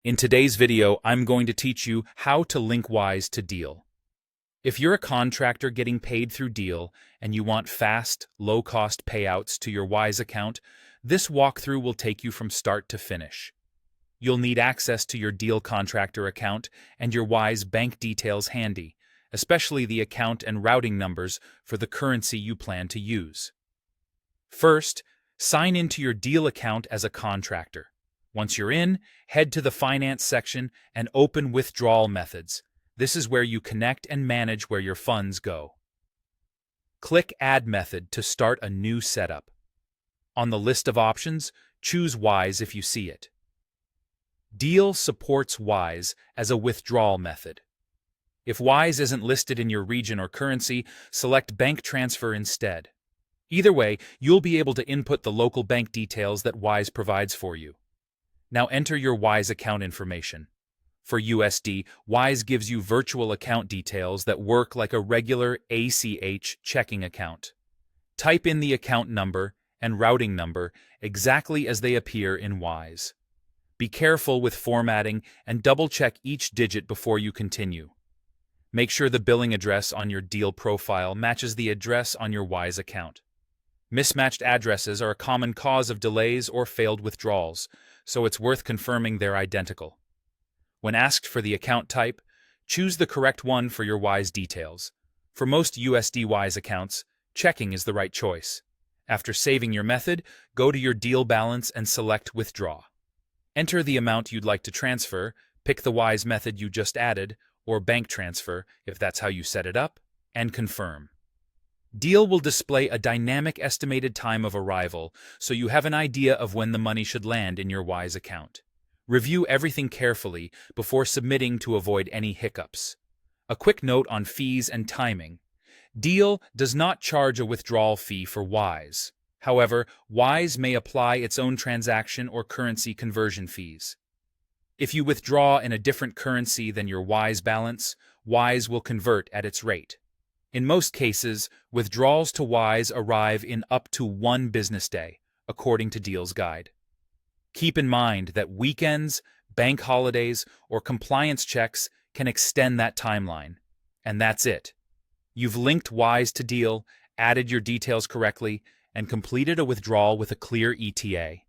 In today's video, I'm going to teach you how to link Wise to Deel. If you're a contractor getting paid through Deel and you want fast, low-cost payouts to your Wise account, this walkthrough will take you from start to finish. You'll need access to your Deel contractor account and your Wise bank details handy, especially the account and routing numbers for the currency you plan to use. First, sign into your Deel account as a contractor. Once you're in, head to the Finance section and open Withdrawal Methods. This is where you connect and manage where your funds go. Click Add Method to start a new setup. On the list of options, choose Wise if you see it. Deel supports Wise as a withdrawal method. If Wise isn't listed in your region or currency, select Bank Transfer instead. Either way, you'll be able to input the local bank details that Wise provides for you. Now enter your Wise account information. For USD, Wise gives you virtual account details that work like a regular ACH checking account. Type in the account number and routing number exactly as they appear in Wise. Be careful with formatting and double-check each digit before you continue. Make sure the billing address on your Deel profile matches the address on your Wise account. Mismatched addresses are a common cause of delays or failed withdrawals, so it's worth confirming they're identical. When asked for the account type, choose the correct one for your Wise details. For most USD Wise accounts, checking is the right choice. After saving your method, go to your Deel balance and select Withdraw. Enter the amount you'd like to transfer, pick the Wise method you just added, or bank transfer if that's how you set it up, and confirm. Deel will display a dynamic estimated time of arrival, so you have an idea of when the money should land in your Wise account. Review everything carefully before submitting to avoid any hiccups. A quick note on fees and timing. Deel does not charge a withdrawal fee for Wise. However, Wise may apply its own transaction or currency conversion fees. If you withdraw in a different currency than your Wise balance, Wise will convert at its rate. In most cases, withdrawals to Wise arrive in up to 1 business day, according to Deel's guide. Keep in mind that weekends, bank holidays, or compliance checks can extend that timeline. And that's it. You've linked Wise to Deel, added your details correctly, and completed a withdrawal with a clear ETA.